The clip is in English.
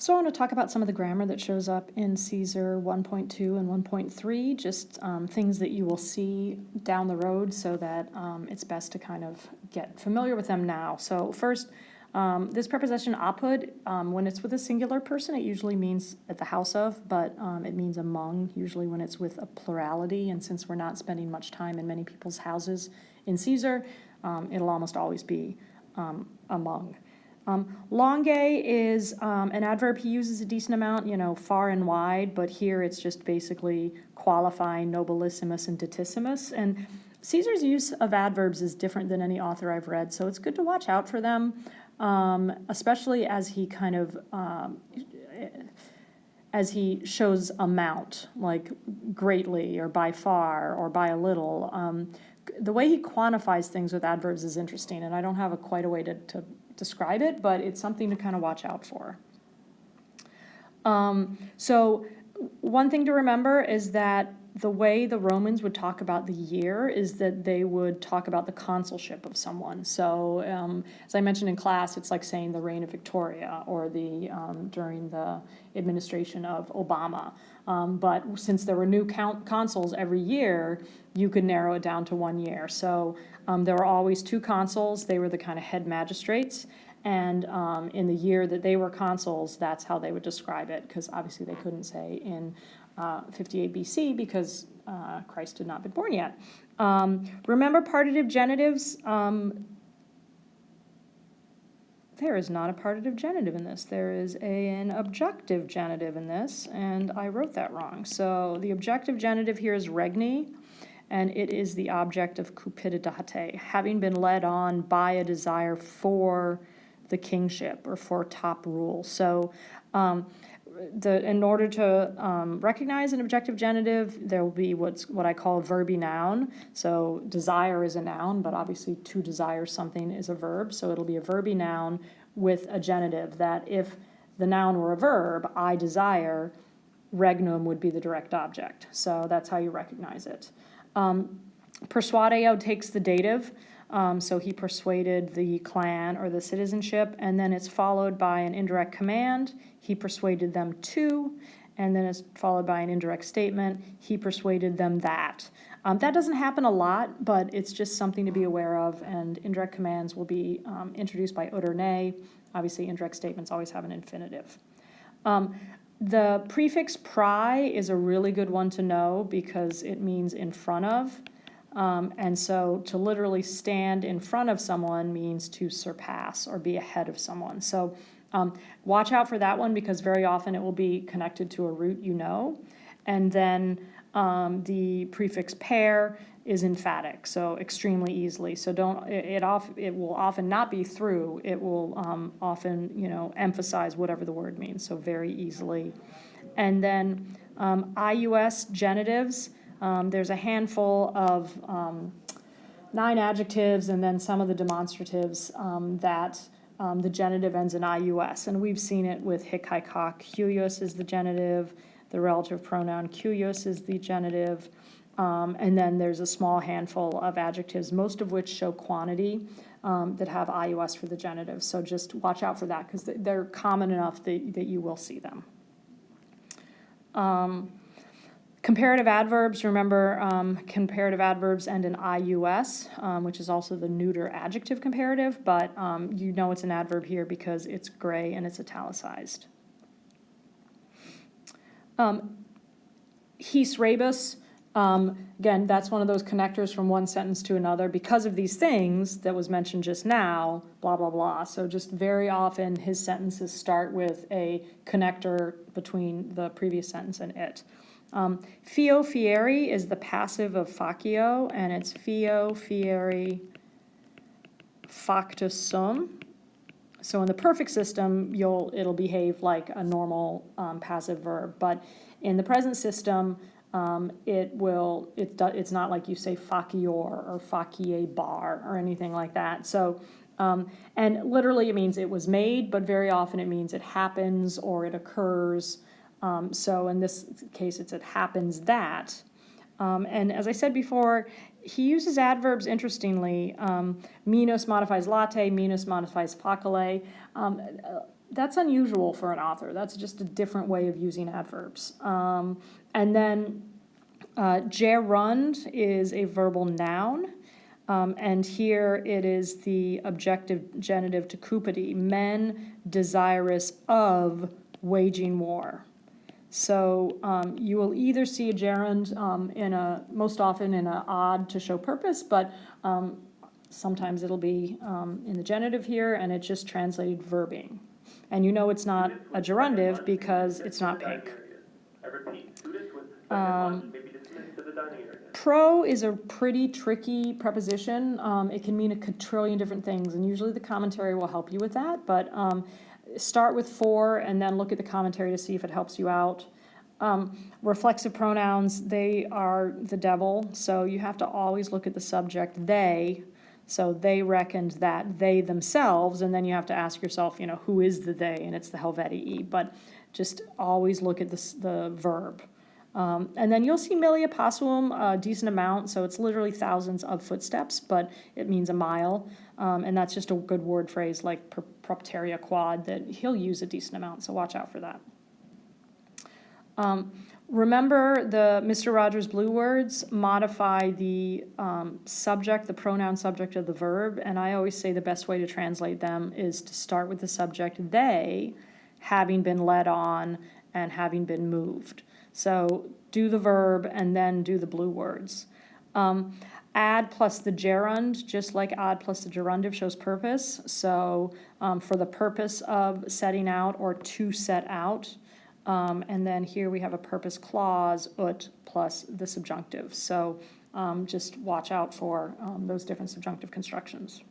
So I want to talk about some of the grammar that shows up in Caesar 1.2 and 1.3, just things that you will see down the road so that it's best to kind of get familiar with them now. So first, this preposition apud, when it's with a singular person, it usually means at the house of, but it means among, usually when it's with a plurality. And since we're not spending much time in many people's houses in Caesar, it'll almost always be among. Longe is an adverb he uses a decent amount, far and wide, but here it's just basically qualifying nobilissimus and ditissimus. And Caesar's use of adverbs is different than any author I've read, so it's good to watch out for them, especially as he kind of, as he shows amount, like greatly or by far or by a little. The way he quantifies things with adverbs is interesting, and I don't have quite a way to describe it, but it's something to kind of watch out for. So one thing to remember is that the way the Romans would talk about the year is that they would talk about the consulship of someone. So as I mentioned in class, it's like saying the reign of Victoria or the during the administration of Obama. But since there were new consuls every year, you could narrow it down to 1 year. So there were always 2 consuls. They were the kind of head magistrates. And in the year that they were consuls, that's how they would describe it, because obviously they couldn't say in 58 BC because Christ had not been born yet. Remember partitive genitives? There is not a partitive genitive in this. There is an objective genitive in this, and I wrote that wrong. So the objective genitive here is regni, and it is the object of cupididate, having been led on by a desire for the kingship or for top rule. So in order to recognize an objective genitive, there will be what I call a verby noun. So desire is a noun, but obviously to desire something is a verb. So it'll be a verby noun with a genitive that if the noun were a verb, I desire, regnum would be the direct object. So that's how you recognize it. Persuadeo takes the dative. So he persuaded the clan or the citizenship, and then it's followed by an indirect command. He persuaded them to, and then it's followed by an indirect statement. He persuaded them that. That doesn't happen a lot, but it's just something to be aware of, and indirect commands will be introduced by ut or ne. Obviously, indirect statements always have an infinitive. The prefix pri is a really good one to know because it means in front of. And so to literally stand in front of someone means to surpass or be ahead of someone. So watch out for that one because very often it will be connected to a root you know. And then the prefix per is emphatic, so extremely easily. So it will often not be through. It will often emphasize whatever the word means. So very easily. And then Ius Genitives. There's a handful of 9 adjectives and then some of the demonstratives that the genitive ends in ius. And we've seen it with hic, haec, hoc. Huius is the genitive. The relative pronoun cuius is the genitive. And then there's a small handful of adjectives, most of which show quantity, that have ius for the genitive. So just watch out for that because they're common enough that you will see them. Comparative adverbs, remember comparative adverbs end in ius, which is also the neuter adjective comparative, but you know it's an adverb here because it's gray and it's italicized. His rebus, again, that's one of those connectors from one sentence to another because of these things that was mentioned just now, blah, blah, blah. So just very often his sentences start with a connector between the previous sentence and it. Fio fieri is the passive of facio, and it's fio fieri factus sum. So in the perfect system, it'll behave like a normal passive verb, but in the present system, it's not like you say facior or facie bar or anything like that. So, and literally it means it was made, but very often it means it happens or it occurs. So in this case, it happens that. And as I said before, he uses adverbs interestingly. Minus modifies latte, minus modifies facile. that's unusual for an author. That's just a different way of using adverbs. And then gerund is a verbal noun. And here it is the objective genitive to cupidi, men desirous of waging war. So you will either see a gerund most often in an odd to show purpose, but sometimes it'll be in the genitive here, and it's just translated verbing. And you know it's not a gerundive because it's not pink. Pro is a pretty tricky preposition. It can mean a quadrillion different things, and usually the commentary will help you with that, but start with for and then look at the commentary to see if it helps you out. Reflexive pronouns, they are the devil, so you have to always look at the subject, they. So they reckoned that, they themselves, and then you have to ask yourself, who is the they, and it's the Helvetii, but just always look at the verb. And then you'll see millia posuum, a decent amount, so it's literally thousands of footsteps, but it means a mile, and that's just a good word phrase like propteria quad that he'll use a decent amount, so watch out for that. Remember the Mr. Rogers Blue words modify the subject, the pronoun subject of the verb, and I always say the best way to translate them is to start with the subject, they, having been led on and having been moved. So do the verb and then do the blue words. Add plus the gerund, just like odd plus the gerundive, shows purpose. So for the purpose of setting out or to set out. And then here we have a purpose clause, ut, plus the subjunctive. So just watch out for those different subjunctive constructions.